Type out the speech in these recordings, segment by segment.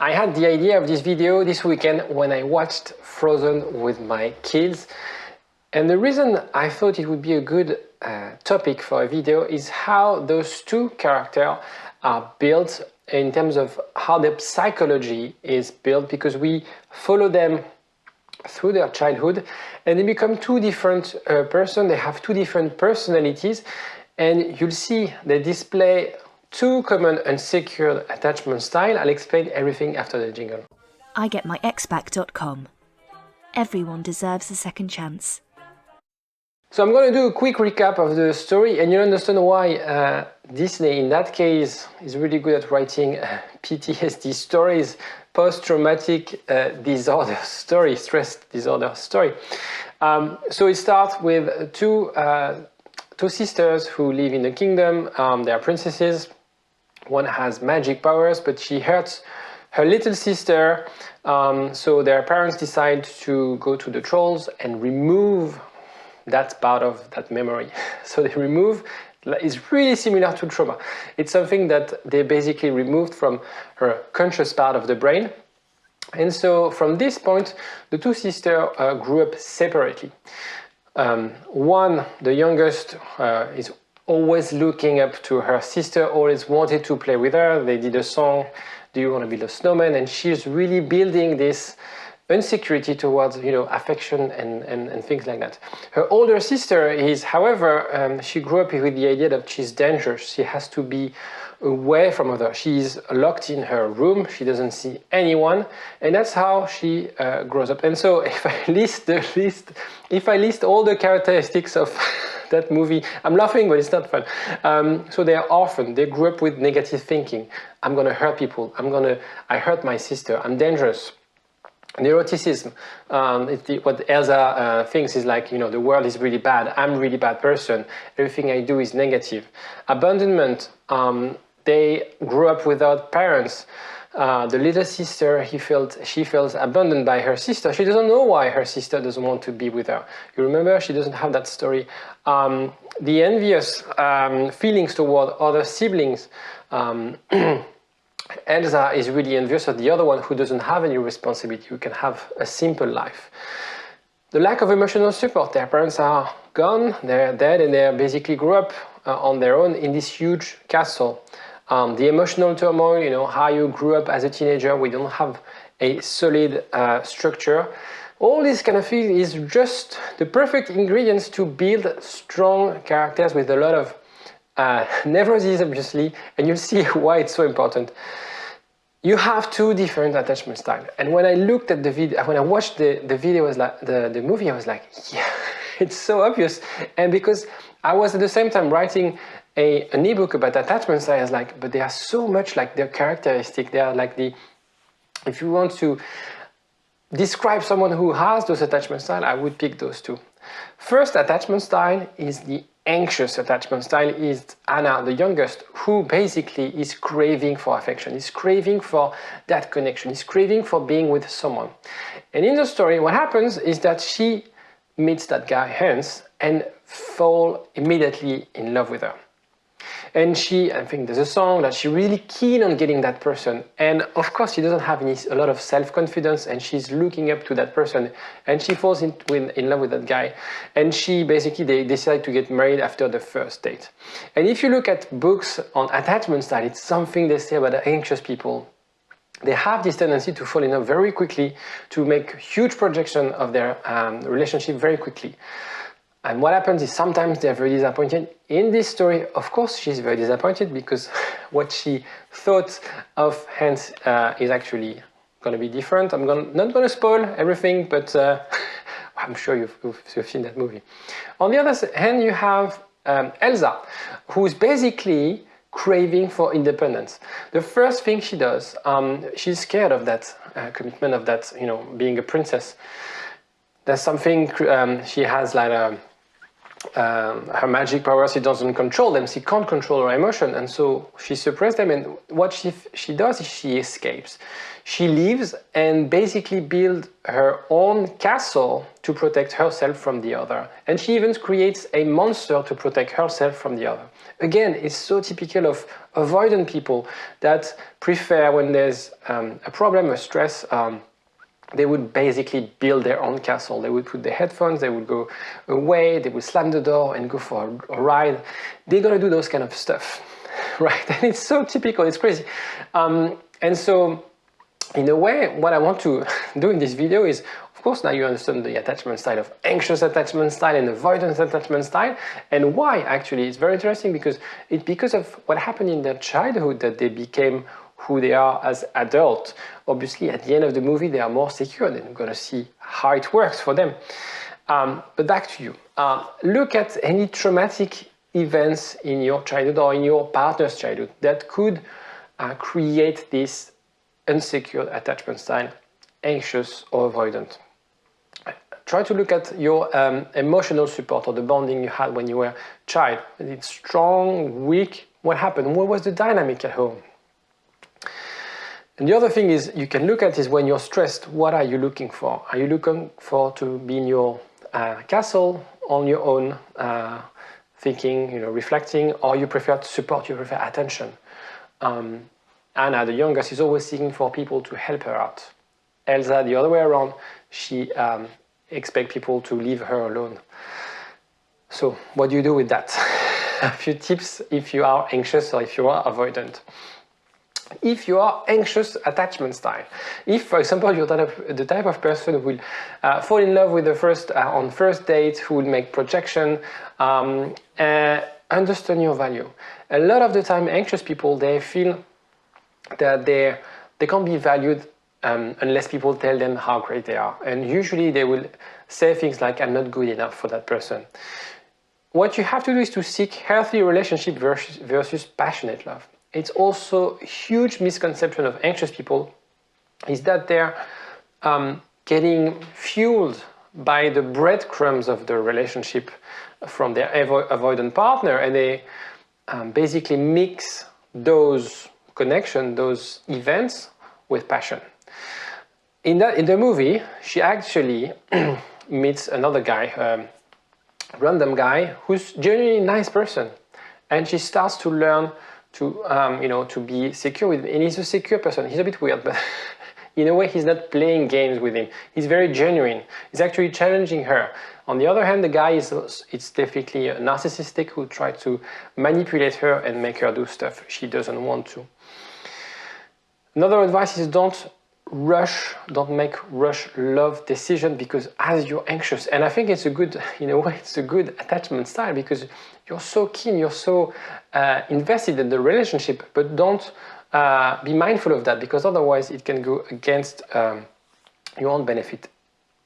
I had the idea of this video this weekend when I watched Frozen with my kids. And the reason I thought it would be a good topic for a video is how those two characters are built in terms of how their psychology is built, because we follow them through their childhood and they become two different persons. They have two different personalities, and you'll see they display two common unsecured attachment styles. I'll explain everything after the jingle. igetmyexpac.com. Everyone deserves a second chance. So I'm going to do a quick recap of the story, and you'll understand why Disney, in that case, is really good at writing PTSD stories, post-traumatic disorder story, stress disorder story. So it starts with two sisters who live in the kingdom. They are princesses. One has magic powers, but she hurts her little sister. So their parents decide to go to the trolls and remove that part of that memory. So they remove, it's really similar to trauma. It's something that they basically removed from her conscious part of the brain. And so from this point, the two sisters grew up separately. One, the youngest, is always looking up to her sister, always wanted to play with her. They did a song, "Do you want to build a snowman?" And she's really building this insecurity towards, affection and things like that. Her older sister is, however, she grew up with the idea that she's dangerous. She has to be away from others. She's locked in her room. She doesn't see anyone, and that's how she grows up. And so, if I list all the characteristics of that movie, I'm laughing, but it's not fun. So they are orphaned. They grew up with negative thinking. I'm gonna hurt people. I hurt my sister. I'm dangerous. Neuroticism, what Elsa thinks is like, the world is really bad, I'm a really bad person, everything I do is negative. Abandonment, they grew up without parents. The little sister, she feels abandoned by her sister. She doesn't know why her sister doesn't want to be with her. You remember, she doesn't have that story. The envious feelings toward other siblings. Elsa is really envious of the other one who doesn't have any responsibility, who can have a simple life. The lack of emotional support. Their parents are gone, they're dead, and they basically grew up on their own in this huge castle. The emotional turmoil, how you grew up as a teenager, we don't have a solid structure. All this kind of thing is just the perfect ingredients to build strong characters with a lot of neurosis, obviously, and you'll see why it's so important. You have two different attachment styles, and when I looked at the video, when I watched the video, the movie, I was like, yeah, it's so obvious. And because I was at the same time writing an ebook about attachment styles, I was like, but they are so much like their characteristic. They are like if you want to describe someone who has those attachment styles, I would pick those two. First attachment style is the anxious attachment style. Is Anna, the youngest, who basically is craving for affection, is craving for that connection, is craving for being with someone. And in the story, what happens is that she meets that guy, Hans, and fall immediately in love with her. And I think there's a song that she's really keen on getting that person. And of course, she doesn't have a lot of self-confidence, and she's looking up to that person, and she falls in love with that guy. And they decide to get married after the first date. And if you look at books on attachment style, it's something they say about the anxious people. They have this tendency to fall in love very quickly, to make huge projection of their relationship very quickly. And what happens is sometimes they're very disappointed. In this story, of course, she's very disappointed because what she thought of Hans is actually going to be different. I'm not going to spoil everything, but I'm sure you've seen that movie. On the other hand, you have Elsa, who's basically craving for independence. The first thing she does, she's scared of that commitment, of that, being a princess. There's something she has like her magic powers, she doesn't control them, she can't control her emotion, and so she suppresses them, and what she does is she escapes. She leaves and basically builds her own castle to protect herself from the other, and she even creates a monster to protect herself from the other. Again, it's so typical of avoidant people that prefer, when there's a problem, a stress, they would basically build their own castle. They would put their headphones, they would go away, they would slam the door and go for a ride. They're gonna do those kind of stuff, right? And it's so typical, it's crazy. And so, in a way, what I want to do in this video is, of course, now you understand the attachment style of anxious attachment style and avoidance attachment style, and why actually. It's very interesting because it's because of what happened in their childhood that they became who they are as adults. Obviously, at the end of the movie, they are more secure, and we're going to see how it works for them. But back to you. Look at any traumatic events in your childhood or in your partner's childhood that could create this unsecured attachment style, anxious or avoidant. Try to look at your emotional support or the bonding you had when you were a child. Is it strong, weak? What happened? What was the dynamic at home? And the other thing is you can look at is when you're stressed, what are you looking for? Are you looking for to be in your castle on your own, thinking, reflecting, or you prefer support, you prefer attention? Anna, the youngest, is always seeking for people to help her out. Elsa, the other way around, she expects people to leave her alone. So what do you do with that? A few tips if you are anxious or if you are avoidant. If you are anxious attachment style, if, for example, you're the type of person who will fall in love with on first date, who will make projection, understand your value. A lot of the time, anxious people, they feel that they can't be valued unless people tell them how great they are. And usually they will say things like, I'm not good enough for that person. What you have to do is to seek healthy relationship versus passionate love. It's also a huge misconception of anxious people is that they're getting fueled by the breadcrumbs of the relationship from their avoidant partner, and they basically mix those connections, those events with passion. In the movie, she actually meets another guy, random guy, who's genuinely a nice person, and she starts to learn to be secure with him. And he's a secure person. He's a bit weird, but in a way, he's not playing games with him. He's very genuine. He's actually challenging her. On the other hand, the guy it's definitely a narcissistic who tries to manipulate her and make her do stuff she doesn't want to. Another advice is don't make rush love decision, because as you're anxious, and I think it's a good, in a way, it's a good attachment style because you're so keen, you're so invested in the relationship, but don't be mindful of that, because otherwise it can go against your own benefit.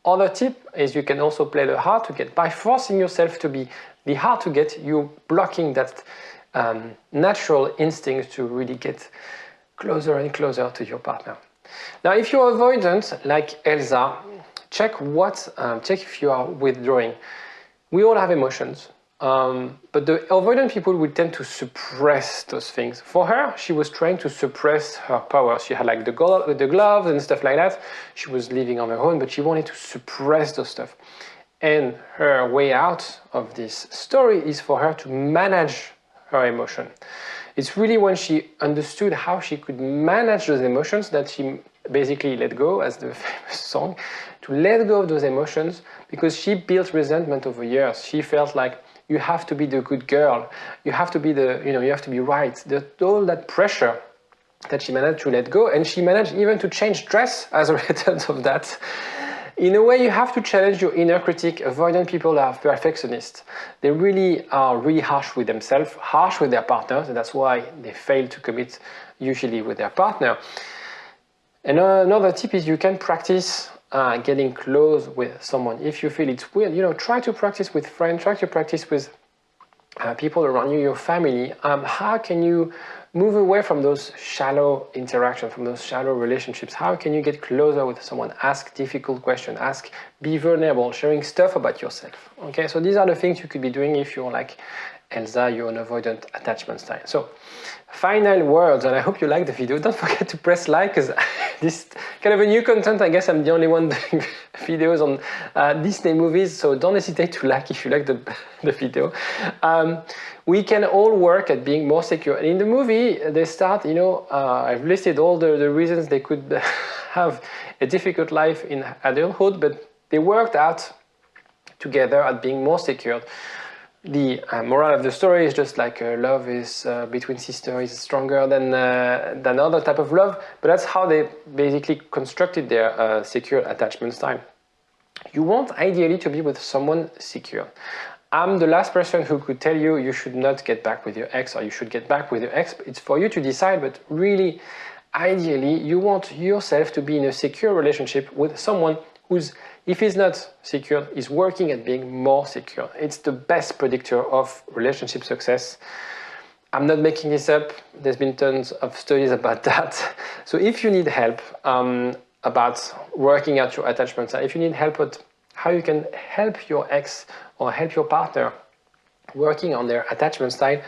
Other tip is you can also play the hard to get. By forcing yourself to be the hard to get, you're blocking that natural instinct to really get closer and closer to your partner. Now, if you're avoidant, like Elsa, check if you are withdrawing. We all have emotions, but the avoidant people will tend to suppress those things. For her, she was trying to suppress her power. She had like the gloves and stuff like that. She was living on her own, but she wanted to suppress those stuff. And her way out of this story is for her to manage her emotion. It's really when she understood how she could manage those emotions that she basically let go, as the famous song, to let go of those emotions, because she built resentment over years. She felt like you have to be the good girl, you have to be you have to be right. All that pressure that she managed to let go, and she managed even to change dress as a result of that. In a way, you have to challenge your inner critic. Avoidant people are perfectionists. They really are really harsh with themselves, harsh with their partners, and that's why they fail to commit usually with their partner. And another tip is you can practice getting close with someone. If you feel it's weird, try to practice with friends, try to practice with people around you, your family, how can you move away from those shallow interactions, from those shallow relationships? How can you get closer with someone? Ask difficult questions, be vulnerable, sharing stuff about yourself. Okay, so these are the things you could be doing if you're like Elsa, you're an avoidant attachment style. So final words, and I hope you like the video. Don't forget to press like, because this kind of a new content. I guess I'm the only one doing videos on Disney movies, so don't hesitate to like if you like the video. We can all work at being more secure. And in the movie, they start, I've listed all the reasons they could have a difficult life in adulthood, but they worked out together at being more secure. The moral of the story is just like love is between sisters is stronger than other type of love, but that's how they basically constructed their secure attachment style. You want ideally to be with someone secure. I'm the last person who could tell you should not get back with your ex or you should get back with your ex. It's for you to decide, but really, ideally, you want yourself to be in a secure relationship with someone who's, if he's not secure, is working at being more secure. It's the best predictor of relationship success. I'm not making this up. There's been tons of studies about that. So if you need help about working out your attachment style, if you need help with how you can help your ex or help your partner working on their attachment style,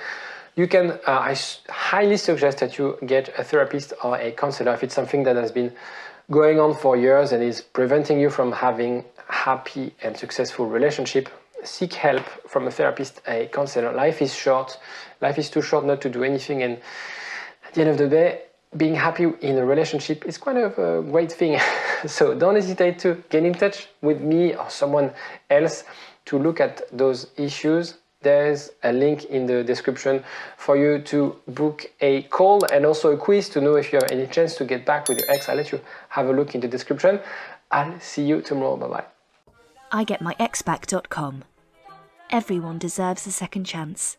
you can, I highly suggest that you get a therapist or a counselor if it's something that has been going on for years and is preventing you from having happy and successful relationship. Seek help from a therapist, a counselor. Life is short. Life is too short not to do anything, and at the end of the day, being happy in a relationship is kind of a great thing. So don't hesitate to get in touch with me or someone else to look at those issues. There's a link in the description for you to book a call and also a quiz to know if you have any chance to get back with your ex. I'll let you have a look in the description. I'll see you tomorrow. Bye-bye. igetmyexback.com. Everyone deserves a second chance.